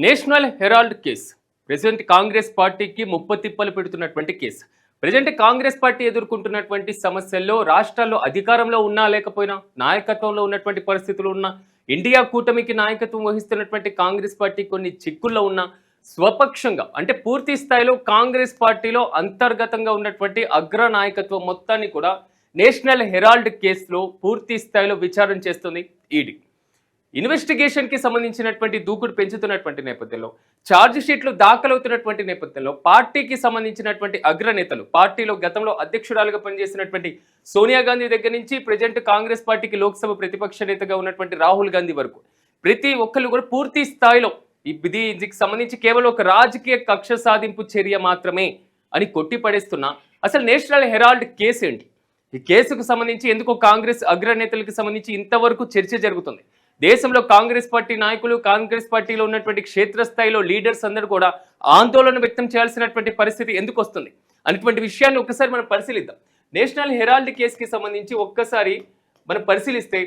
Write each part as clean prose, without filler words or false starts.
National Herald case president Congress పార్టీకి ముప్పతిప్పలు పెడుతున్నటువంటి కేసు. ప్రెసిడెంట్ కాంగ్రెస్ పార్టీ ఎదుర్కొంటున్నటువంటి సమస్యల్లో రాష్ట్రాల్లో అధికారంలో ఉన్నా లేకపోయినా నాయకత్వంలో ఉన్నటువంటి పరిస్థితులు ఉన్నా ఇండియా కూటమికి నాయకత్వం వహిస్తున్నటువంటి కాంగ్రెస్ పార్టీ కొన్ని చిక్కుల్లో ఉన్న స్వపక్షంగా అంటే పూర్తి స్థాయిలో కాంగ్రెస్ పార్టీలో అంతర్గతంగా ఉన్నటువంటి అగ్ర నాయకత్వం మొత్తాన్ని కూడా నేషనల్ హెరాల్డ్ కేసులో పూర్తి స్థాయిలో విచారణ చేస్తుంది ఈడీ. ఇన్వెస్టిగేషన్ కి సంబంధించినటువంటి దూకుడు పెంచుతున్నటువంటి నేపథ్యంలో ఛార్జ్ షీట్లు దాఖలవుతున్నటువంటి నేపథ్యంలో పార్టీకి సంబంధించినటువంటి అగ్రనేతలు పార్టీలో గతంలో అధ్యక్షురాలుగా పనిచేసినటువంటి సోనియా గాంధీ దగ్గర నుంచి ప్రజెంట్ కాంగ్రెస్ పార్టీకి లోక్సభ ప్రతిపక్ష నేతగా ఉన్నటువంటి రాహుల్ గాంధీ వరకు ప్రతి ఒక్కరు కూడా పూర్తి స్థాయిలో దీనికి సంబంధించి కేవలం ఒక రాజకీయ కక్ష సాధింపు చర్య మాత్రమే అని కొట్టిపడేస్తున్నా అసలు నేషనల్ హెరాల్డ్ కేసు ఏంటి? ఈ కేసుకు సంబంధించి ఎందుకో కాంగ్రెస్ అగ్రనేతలకు సంబంధించి ఇంతవరకు చర్చ జరుగుతుంది. దేశంలో కాంగ్రెస్ పార్టీ నాయకులు కాంగ్రెస్ పార్టీలో ఉన్నటువంటి క్షేత్రస్థాయిలో లీడర్స్ అందరూ కూడా ఆందోళన వ్యక్తం చేయాల్సినటువంటి పరిస్థితి ఎందుకు వస్తుంది అనేటువంటి విషయాన్ని ఒక్కసారి మనం పరిశీలిద్దాం. నేషనల్ హెరాల్డ్ కేసుకి సంబంధించి ఒక్కసారి మనం పరిశీలిస్తే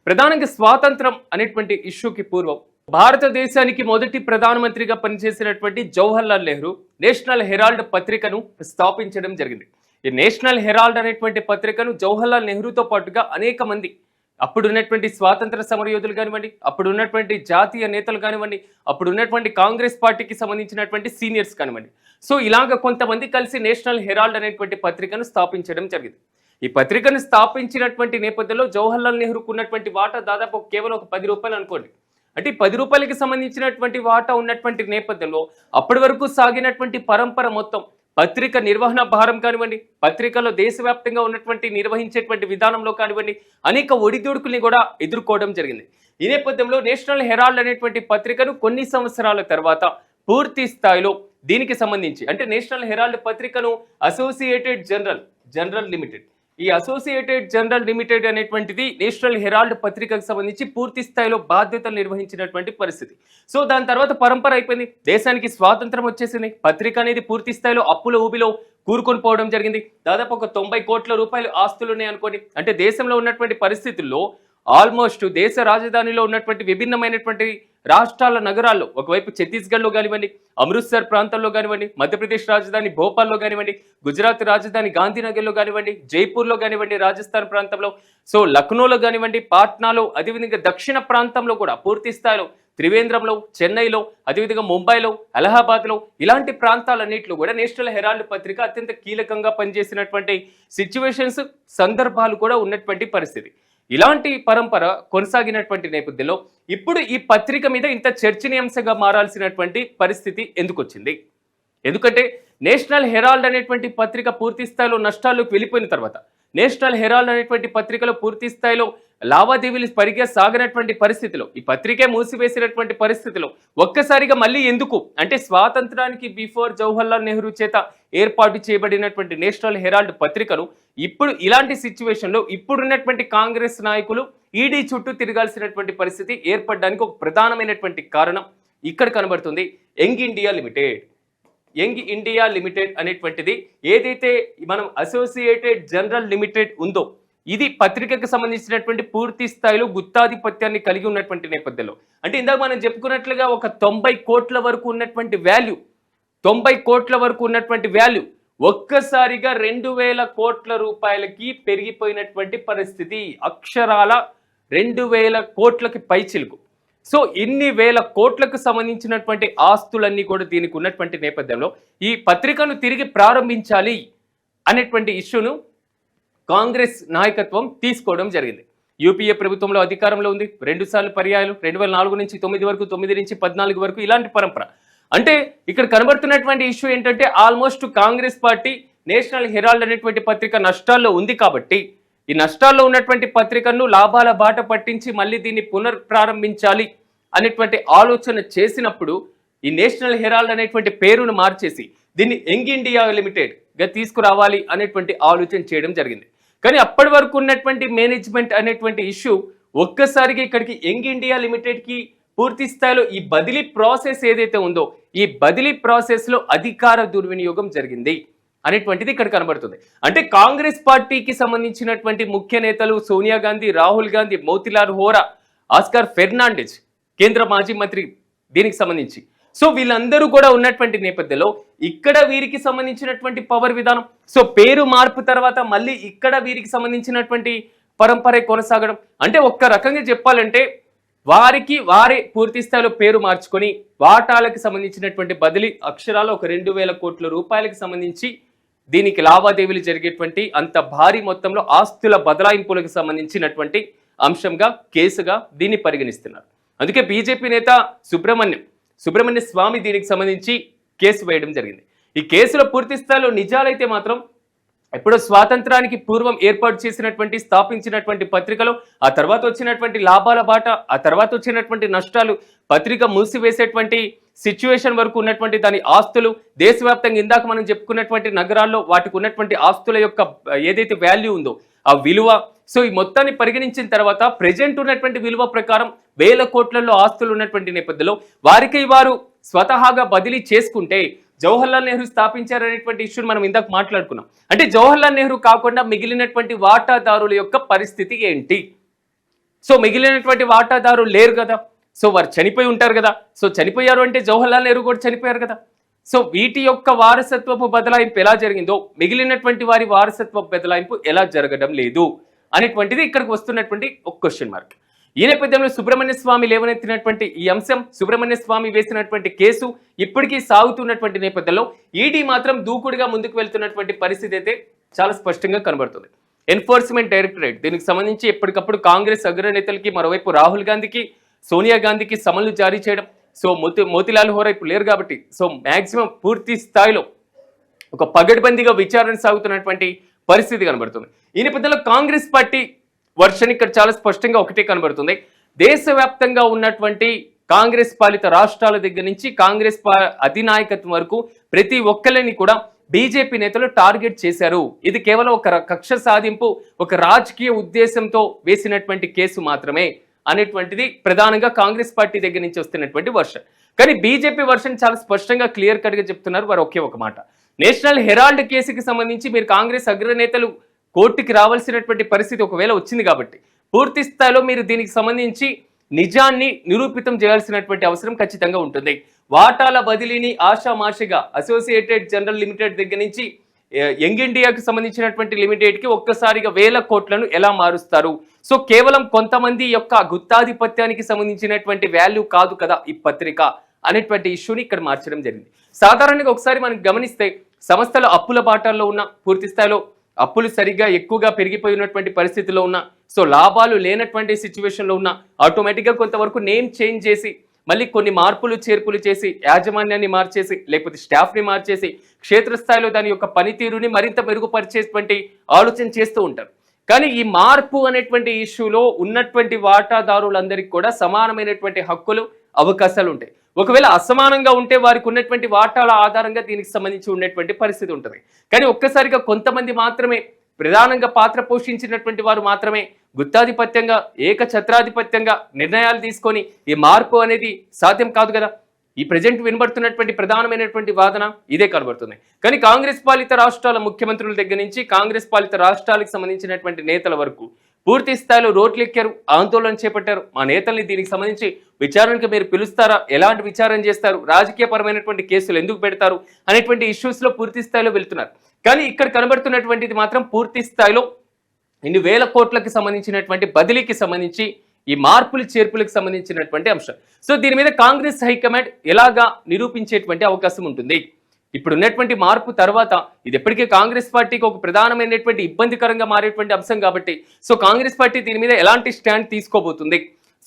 ప్రధానంగా స్వాతంత్రం అనేటువంటి ఇష్యూకి పూర్వం భారతదేశానికి మొదటి ప్రధానమంత్రిగా పనిచేసినటువంటి జవహర్లాల్ నెహ్రూ నేషనల్ హెరాల్డ్ పత్రికను స్థాపించడం జరిగింది. ఈ నేషనల్ హెరాల్డ్ అనేటువంటి పత్రికను జవహర్లాల్ నెహ్రూతో పాటుగా అనేక మంది అప్పుడు ఉన్నటువంటి స్వాతంత్ర సమరయోధులు కానివ్వండి, అప్పుడు ఉన్నటువంటి జాతీయ నేతలు కానివ్వండి, అప్పుడు ఉన్నటువంటి కాంగ్రెస్ పార్టీకి సంబంధించినటువంటి సీనియర్స్ కానివ్వండి, సో ఇలాగ కొంతమంది కలిసి నేషనల్ హెరాల్డ్ అనేటువంటి పత్రికను స్థాపించడం జరిగింది. ఈ పత్రికను స్థాపించినటువంటి నేపథ్యంలో జవహర్లాల్ నెహ్రూకు ఉన్నటువంటి వాటా దాదాపు కేవలం ఒక 10 రూపాయలు అనుకోండి. అంటే 10 రూపాయలకి సంబంధించినటువంటి వాటా ఉన్నటువంటి నేపథ్యంలో అప్పటి వరకు సాగినటువంటి పరంపర మొత్తం పత్రిక నిర్వహణ భారం కానివ్వండి, పత్రికలో దేశవ్యాప్తంగా ఉన్నటువంటి నిర్వహించేటువంటి విధానంలో కానివ్వండి, అనేక ఒడిదుడుకుల్ని కూడా ఎదుర్కోవడం జరిగింది. ఈ నేపథ్యంలో నేషనల్ హెరాల్డ్ అనేటువంటి పత్రికను కొన్ని సంవత్సరాల తర్వాత పూర్తి స్థాయిలో దీనికి సంబంధించి అంటే నేషనల్ హెరాల్డ్ పత్రికను అసోసియేటెడ్ జనరల్ లిమిటెడ్, ఈ అసోసియేటెడ్ జనరల్ లిమిటెడ్ అనేటువంటిది నేషనల్ హెరాల్డ్ పత్రికకు సంబంధించి పూర్తి స్థాయిలో బాధ్యతలు నిర్వహించినటువంటి పరిస్థితి. సో దాని తర్వాత పరంపర అయిపోయింది, దేశానికి స్వాతంత్రం వచ్చేసింది, పత్రిక అనేది పూర్తి స్థాయిలో అప్పుల ఊబిలో కూరుకొని పోవడం జరిగింది. దాదాపు ఒక 90 కోట్ల రూపాయలు ఆస్తులు ఉన్నాయి అనుకోండి. అంటే దేశంలో ఉన్నటువంటి పరిస్థితుల్లో ఆల్మోస్ట్ దేశ రాజధానిలో ఉన్నటువంటి విభిన్నమైనటువంటి రాష్ట్రాల నగరాల్లో ఒకవైపు ఛత్తీస్గఢ్లో కానివ్వండి, అమృత్సర్ ప్రాంతంలో కానివ్వండి, మధ్యప్రదేశ్ రాజధాని భోపాల్లో కానివ్వండి, గుజరాత్ రాజధాని గాంధీనగర్లో కానివ్వండి, జైపూర్లో కానివ్వండి, రాజస్థాన్ ప్రాంతంలో, సో లక్నోలో కానివ్వండి, పాట్నాలో, అదేవిధంగా దక్షిణ ప్రాంతంలో కూడా పూర్తి స్థాయిలో త్రివేంద్రంలో, చెన్నైలో, అదేవిధంగా ముంబైలో, అలహాబాద్లో ఇలాంటి ప్రాంతాలన్నింటిలో కూడా నేషనల్ హెరాల్డ్ పత్రిక అత్యంత కీలకంగా పనిచేసినటువంటి సిచ్యువేషన్స్ సందర్భాలు కూడా ఉన్నటువంటి పరిస్థితి. ఇలాంటి పరంపర కొనసాగినటువంటి నేపథ్యంలో ఇప్పుడు ఈ పత్రిక మీద ఇంత చర్చనీయాంశంగా మారాల్సినటువంటి పరిస్థితి ఎందుకు వచ్చింది? ఎందుకంటే నేషనల్ హెరాల్డ్ అనేటువంటి పత్రిక పూర్తి స్థాయిలో నష్టాల్లోకి వెళ్ళిపోయిన తర్వాత, నేషనల్ హెరాల్డ్ అనేటువంటి పత్రికలో పూర్తి స్థాయిలో లావాదేవీలు పరిగా సాగినటువంటి పరిస్థితిలో, ఈ పత్రికే మూసివేసినటువంటి పరిస్థితిలో ఒక్కసారిగా మళ్ళీ ఎందుకు అంటే స్వాతంత్రానికి బిఫోర్ జవహర్లాల్ నెహ్రూ చేత ఏర్పాటు చేయబడినటువంటి నేషనల్ హెరాల్డ్ పత్రికను ఇప్పుడు ఇలాంటి సిచ్యువేషన్లో ఇప్పుడున్నటువంటి కాంగ్రెస్ నాయకులు ఈడీ చుట్టూ తిరగాల్సినటువంటి పరిస్థితి ఏర్పడడానికి ఒక ప్రధానమైనటువంటి కారణం ఇక్కడ కనబడుతుంది. యంగ్ ఇండియా లిమిటెడ్ అనేటువంటిది ఏదైతే మనం అసోసియేటెడ్ జనరల్ లిమిటెడ్ ఉందో ఇది పత్రికకు సంబంధించినటువంటి పూర్తి స్థాయిలో గుత్తాధిపత్యాన్ని కలిగి ఉన్నటువంటి నేపథ్యంలో అంటే ఇందాక మనం చెప్పుకున్నట్లుగా ఒక 90 కోట్ల వరకు ఉన్నటువంటి వాల్యూ, 90 కోట్ల వరకు ఉన్నటువంటి వాల్యూ ఒక్కసారిగా 2000 కోట్ల రూపాయలకి పెరిగిపోయినటువంటి పరిస్థితి. అక్షరాల 2000 కోట్లకి పైచిలుకు. సో ఇన్ని వేల కోట్లకు సంబంధించినటువంటి ఆస్తులన్నీ కూడా దీనికి ఉన్నటువంటి నేపథ్యంలో ఈ పత్రికను తిరిగి ప్రారంభించాలి అనేటువంటి ఇష్యూను కాంగ్రెస్ నాయకత్వం తీసుకోవడం జరిగింది. యూపీఏ ప్రభుత్వంలో అధికారంలో ఉంది, 2 సార్లు పర్యాయాలు 2004 నుంచి 9 వరకు, 9 నుంచి 14 వరకు ఇలాంటి పరంపర. అంటే ఇక్కడ కనబడుతున్నటువంటి ఇష్యూ ఏంటంటే ఆల్మోస్ట్ కాంగ్రెస్ పార్టీ నేషనల్ హెరాల్డ్ అనేటువంటి పత్రిక నష్టాల్లో ఉంది కాబట్టి ఈ నష్టాల్లో ఉన్నటువంటి పత్రికను లాభాల బాట పట్టించి మళ్ళీ దీన్ని పునఃప్రారంభించాలి అనేటువంటి ఆలోచన చేసినప్పుడు ఈ నేషనల్ హెరాల్డ్ అనేటువంటి పేరును మార్చేసి దీన్ని యంగ్ ఇండియా లిమిటెడ్గా తీసుకురావాలి అనేటువంటి ఆలోచన చేయడం జరిగింది. కానీ అప్పటి వరకు ఉన్నటువంటి మేనేజ్మెంట్ అనేటువంటి ఇష్యూ ఒక్కసారిగా ఇక్కడికి యంగ్ ఇండియా లిమిటెడ్కి పూర్తి స్థాయిలో ఈ బదిలీ ప్రాసెస్ ఏదైతే ఉందో ఈ బదిలీ ప్రాసెస్లో అధికార దుర్వినియోగం జరిగింది అనేటువంటిది ఇక్కడ కనబడుతుంది. అంటే కాంగ్రెస్ పార్టీకి సంబంధించినటువంటి ముఖ్య నేతలు సోనియా గాంధీ, రాహుల్ గాంధీ, మోతిలాల్ వోరా, ఆస్కార్ ఫెర్నాండెజ్ కేంద్ర మాజీ మంత్రి దీనికి సంబంధించి సో వీళ్ళందరూ కూడా ఉన్నటువంటి నేపథ్యంలో ఇక్కడ వీరికి సంబంధించినటువంటి పవర్ విధానం, సో పేరు మార్పు తర్వాత మళ్ళీ ఇక్కడ వీరికి సంబంధించినటువంటి పరంపర కొనసాగడం అంటే ఒక్క రకంగా చెప్పాలంటే వారికి వారే పూర్తి స్థాయిలో పేరు మార్చుకొని వాటాలకు సంబంధించినటువంటి బదిలీ అక్షరాలు ఒక 2,000 కోట్ల రూపాయలకు సంబంధించి దీనికి లావాదేవీలు జరిగేటువంటి అంత భారీ మొత్తంలో ఆస్తుల బదలాయింపులకు సంబంధించినటువంటి అంశంగా కేసుగా దీన్ని పరిగణిస్తున్నారు. అందుకే బీజేపీ నేత సుబ్రహ్మణ్య స్వామి దీనికి సంబంధించి కేసు వేయడం జరిగింది. ఈ కేసులో పూర్తి స్థాయిలో నిజాలైతే మాత్రం ఎప్పుడో స్వాతంత్రానికి పూర్వం ఏర్పాటు చేసినటువంటి స్థాపించినటువంటి పత్రికలు, ఆ తర్వాత వచ్చినటువంటి లాభాల బాట, ఆ తర్వాత వచ్చినటువంటి నష్టాలు, పత్రిక మూసివేసేటువంటి సిచ్యువేషన్ వరకు ఉన్నటువంటి దాని ఆస్తులు, దేశవ్యాప్తంగా ఇందాక మనం చెప్పుకున్నటువంటి నగరాల్లో వాటికి ఉన్నటువంటి ఆస్తుల యొక్క ఏదైతే వాల్యూ ఉందో ఆ విలువ, సో ఈ మొత్తాన్ని పరిగణించిన తర్వాత ప్రెజెంట్ ఉన్నటువంటి విలువ ప్రకారం 1,000 కోట్లలో ఆస్తులు ఉన్నటువంటి నేపథ్యంలో వారికి వారు స్వతహాగా బదిలీ చేసుకుంటే జవహర్లాల్ నెహ్రూ స్థాపించారనేటువంటి ఇష్యూని మనం ఇందాక మాట్లాడుకున్నాం. అంటే జవహర్లాల్ నెహ్రూ కాకుండా మిగిలినటువంటి వాటాదారుల యొక్క పరిస్థితి ఏంటి? సో మిగిలినటువంటి వాటాదారులు లేరు కదా, సో వారు చనిపోయి ఉంటారు కదా, సో చనిపోయారు అంటే జవహర్లాల్ నెహ్రూ కూడా చనిపోయారు కదా. సో వీటి యొక్క వారసత్వపు బదలాయింపు ఎలా జరిగిందో మిగిలినటువంటి వారి వారసత్వ బదలాయింపు ఎలా జరగడం లేదు అనేటువంటిది ఇక్కడికి వస్తున్నటువంటి ఒక క్వశ్చన్ మార్క్. ఈ నేపథ్యంలో సుబ్రహ్మణ్య స్వామి లేవనెత్తినటువంటి ఈ అంశం, సుబ్రహ్మణ్య స్వామి వేసినటువంటి కేసు ఇప్పటికీ సాగుతున్నటువంటి నేపథ్యంలో ఈడీ మాత్రం దూకుడుగా ముందుకు వెళ్తున్నటువంటి పరిస్థితి అయితే చాలా స్పష్టంగా కనబడుతుంది. ఎన్ఫోర్స్మెంట్ డైరెక్టరేట్ దీనికి సంబంధించి ఎప్పటికప్పుడు కాంగ్రెస్ అగ్రనేతలకి, మరోవైపు రాహుల్ గాంధీకి, సోనియా గాంధీకి సమన్లు జారీ చేయడం. సో మోతీలాల్ హోరా ఇప్పుడు లేరు కాబట్టి సో మాక్సిమం పూర్తి స్థాయిలో ఒక పగడ్బందీగా విచారణ సాగుతున్నటువంటి పరిస్థితి కనబడుతుంది. ఈ నేపథ్యంలో కాంగ్రెస్ పార్టీ వర్షన్ ఇక్కడ చాలా స్పష్టంగా ఒకటే కనబడుతుంది. దేశవ్యాప్తంగా ఉన్నటువంటి కాంగ్రెస్ పాలిత రాష్ట్రాల దగ్గర నుంచి కాంగ్రెస్ అధినాయకత్వం వరకు ప్రతి ఒక్కరిని కూడా బీజేపీ నేతలు టార్గెట్ చేశారు. ఇది కేవలం ఒక కక్ష సాధింపు, ఒక రాజకీయ ఉద్దేశంతో వేసినటువంటి కేసు మాత్రమే అనేటువంటిది ప్రధానంగా కాంగ్రెస్ పార్టీ దగ్గర నుంచి వస్తున్నటువంటి వర్షన్. కానీ బీజేపీ వర్షన్ చాలా స్పష్టంగా క్లియర్ కట్ గా చెప్తున్నారు వారు ఒకే ఒక మాట. నేషనల్ హెరాల్డ్ కేసుకి సంబంధించి మీరు కాంగ్రెస్ అగ్రనేతలు కోర్టుకి రావాల్సినటువంటి పరిస్థితి ఒకవేళ వచ్చింది కాబట్టి పూర్తి స్థాయిలో మీరు దీనికి సంబంధించి నిజాన్ని నిరూపితం చేయాల్సినటువంటి అవసరం ఖచ్చితంగా ఉంటుంది. వాటాల బదిలీని ఆషామాషిగా అసోసియేటెడ్ జనరల్ లిమిటెడ్ దగ్గర నుంచి యంగ్ ఇండియాకి సంబంధించినటువంటి లిమిటెడ్కి ఒక్కసారిగా 1,000 కోట్లను ఎలా మారుస్తారు? సో కేవలం కొంతమంది యొక్క గుత్తాధిపత్యానికి సంబంధించినటువంటి వాల్యూ కాదు కదా ఈ పత్రిక అనేటువంటి ఇష్యూని ఇక్కడ మార్చడం జరిగింది. సాధారణంగా ఒకసారి మనం గమనిస్తే సంస్థల అప్పుల బాటల్లో ఉన్న, పూర్తి స్థాయిలో అప్పులు సరిగ్గా ఎక్కువగా పెరిగిపోయి ఉన్నటువంటి పరిస్థితిలో ఉన్న, సో లాభాలు లేనటువంటి సిచ్యువేషన్లో ఉన్న ఆటోమేటిక్గా కొంతవరకు నేమ్ చేంజ్ చేసి మళ్ళీ కొన్ని మార్పులు చేర్పులు చేసి యాజమాన్యాన్ని మార్చేసి లేకపోతే స్టాఫ్ని మార్చేసి క్షేత్రస్థాయిలో దాని యొక్క పనితీరుని మరింత మెరుగుపరిచేటువంటి ఆలోచన చేస్తూ ఉంటారు. కానీ ఈ మార్పు అనేటువంటి ఇష్యూలో ఉన్నటువంటి వాటాదారులందరికీ కూడా సమానమైనటువంటి హక్కులు, అవకాశాలు ఉంటాయి. ఒకవేళ అసమానంగా ఉంటే వారికి ఉన్నటువంటి వాటాల ఆధారంగా దీనికి సంబంధించి ఉన్నటువంటి పరిస్థితి ఉంటుంది. కానీ ఒక్కసారిగా కొంతమంది మాత్రమే, ప్రధానంగా పాత్ర పోషించినటువంటి వారు మాత్రమే గుత్తాధిపత్యంగా, ఏకఛత్రాధిపత్యంగా నిర్ణయాలు తీసుకొని ఈ మార్పు అనేది సాధ్యం కాదు కదా. ఈ ప్రజెంట్ వినబడుతున్నటువంటి ప్రధానమైనటువంటి వాదన ఇదే కనబడుతుంది. కానీ కాంగ్రెస్ పాలిత రాష్ట్రాల ముఖ్యమంత్రుల దగ్గర నుంచి కాంగ్రెస్ పాలిత రాష్ట్రాలకు సంబంధించినటువంటి నేతల వరకు పూర్తి స్థాయిలో రోడ్లెక్కారు, ఆందోళన చేపట్టారు. మా నేతల్ని దీనికి సంబంధించి విచారణకు మీరు పిలుస్తారా, ఎలాంటి విచారణ చేస్తారు, రాజకీయ పరమైనటువంటి కేసులు ఎందుకు పెడతారు అనేటువంటి ఇష్యూస్లో పూర్తి స్థాయిలో వెళ్తున్నారు. కానీ ఇక్కడ కనబడుతున్నటువంటిది మాత్రం పూర్తి స్థాయిలో ఇన్ని 1,000 కోట్లకు సంబంధించినటువంటి బదిలీకి సంబంధించి ఈ మార్పులు చేర్పులకు సంబంధించినటువంటి అంశం. సో దీని మీద కాంగ్రెస్ హైకమాండ్ ఎలాగా నిరూపించేటువంటి అవకాశం ఉంటుంది? ఇప్పుడు ఉన్నటువంటి మార్పు తర్వాత ఇది ఎప్పటికీ కాంగ్రెస్ పార్టీకి ఒక ప్రధానమైనటువంటి ఇబ్బందికరంగా మారేటువంటి అంశం కాబట్టి సో కాంగ్రెస్ పార్టీ దీని మీద ఎలాంటి స్టాండ్ తీసుకోబోతుంది?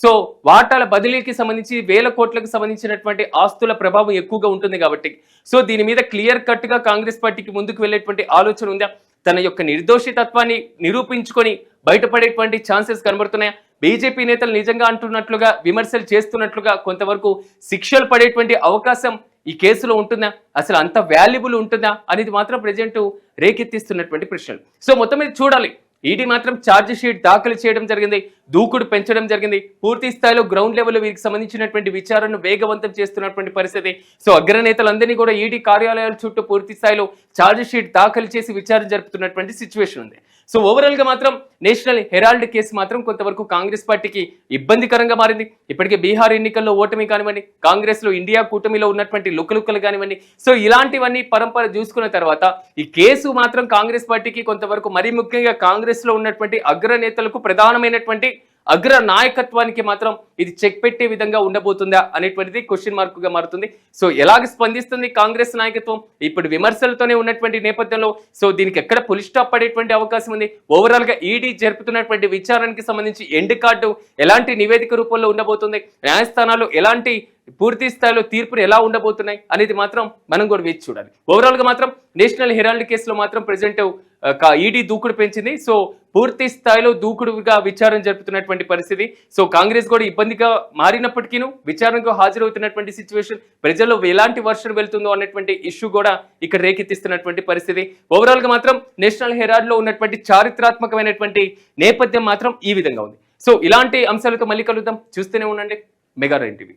సో వాటాల బదిలీకి సంబంధించి 1,000 కోట్లకు సంబంధించినటువంటి ఆస్తుల ప్రభావం ఎక్కువగా ఉంటుంది కాబట్టి సో దీని మీద క్లియర్ కట్ గా కాంగ్రెస్ పార్టీకి ముందుకు వెళ్ళేటువంటి ఆలోచన ఉందా? తన యొక్క నిర్దోషితత్వాన్ని నిరూపించుకొని బయటపడేటువంటి ఛాన్సెస్ కనబడుతున్నాయా? బీజేపీ నేతలు నిజంగా అంటున్నట్లుగా, విమర్శలు చేస్తున్నట్లుగా కొంతవరకు శిక్షలు పడేటువంటి అవకాశం ఈ కేసులో ఉంటుందా? అసలు అంత వాల్యుబుల్ ఉంటుందా అనేది మాత్రం ప్రజెంట్ రేకెత్తిస్తున్నటువంటి ప్రశ్నలు. సో మొత్తం మీద చూడాలి. ఈడీ మాత్రం ఛార్జ్ షీట్ దాఖలు చేయడం జరిగింది. దూకుడు పెంచడం జరిగింది. పూర్తి స్థాయిలో గ్రౌండ్ లెవెల్లో వీరికి సంబంధించినటువంటి విచారణను వేగవంతం చేస్తున్నటువంటి పరిస్థితి. సో అగ్రనేతలందరినీ కూడా ఈడీ కార్యాలయాల చుట్టూ పూర్తి స్థాయిలో ఛార్జ్ షీట్ దాఖలు చేసి విచారణ జరుపుతున్నటువంటి సిచ్యువేషన్ ఉంది. సో ఓవరాల్ గా మాత్రం నేషనల్ హెరాల్డ్ కేసు మాత్రం కొంతవరకు కాంగ్రెస్ పార్టీకి ఇబ్బందికరంగా మారింది. ఇప్పటికే బీహార్ ఎన్నికల్లో ఓటమి కానివ్వండి, కాంగ్రెస్ లో ఇండియా కూటమిలో ఉన్నటువంటి లుకలుకలు కానివ్వండి, సో ఇలాంటివన్నీ పరంపర చూసుకున్న తర్వాత ఈ కేసు మాత్రం కాంగ్రెస్ పార్టీకి కొంతవరకు మరీ ముఖ్యంగా కాంగ్రెస్ లో ఉన్నటువంటి అగ్రనేతలకు ప్రధానమైనటువంటి అగ్ర నాయకత్వానికి మాత్రం ఇది చెక్ పెట్టే విధంగా ఉండబోతుందా అనేటువంటిది క్వశ్చన్ మార్క్ గా మారుతుంది. సో ఎలాగ స్పందిస్తుంది కాంగ్రెస్ నాయకత్వం ఇప్పుడు విమర్శలతోనే ఉన్నటువంటి నేపథ్యంలో సో దీనికి ఎక్కడ పులి స్టాప్ పడేటువంటి అవకాశం ఉంది? ఓవరాల్ గా ఈడీ జరుపుతున్నటువంటి విచారణకి సంబంధించి ఎండ్ కార్డు ఎలాంటి నివేదిక రూపంలో ఉండబోతుంది, న్యాయస్థానాలు ఎలాంటి పూర్తి స్థాయిలో తీర్పులు ఎలా ఉండబోతున్నాయి అనేది మాత్రం మనం కూడా వేచి చూడాలి. ఓవరాల్ గా మాత్రం నేషనల్ హెరాల్డ్ కేసులో మాత్రం ప్రెసిడెంట్ ఈడీ దూకుడు పెంచింది. సో పూర్తి స్థాయిలో దూకుడుగా విచారణ జరుపుతున్నటువంటి పరిస్థితి. సో కాంగ్రెస్ కూడా ఇబ్బందిగా మారినప్పటికీ విచారణకు హాజరవుతున్నటువంటి సిచ్యువేషన్, ప్రజల్లో ఎలాంటి వర్షన్ వెళ్తుందో అన్నటువంటి ఇష్యూ కూడా ఇక్కడ రేకెత్తిస్తున్నటువంటి పరిస్థితి. ఓవరాల్ గా మాత్రం నేషనల్ హెరాల్డ్ లో ఉన్నటువంటి చారిత్రాత్మకమైనటువంటి నేపథ్యం మాత్రం ఈ విధంగా ఉంది. సో ఇలాంటి అంశాలతో మళ్ళీ కలుద్దాం. చూస్తూనే ఉండండి మెగా 9 టీవీ.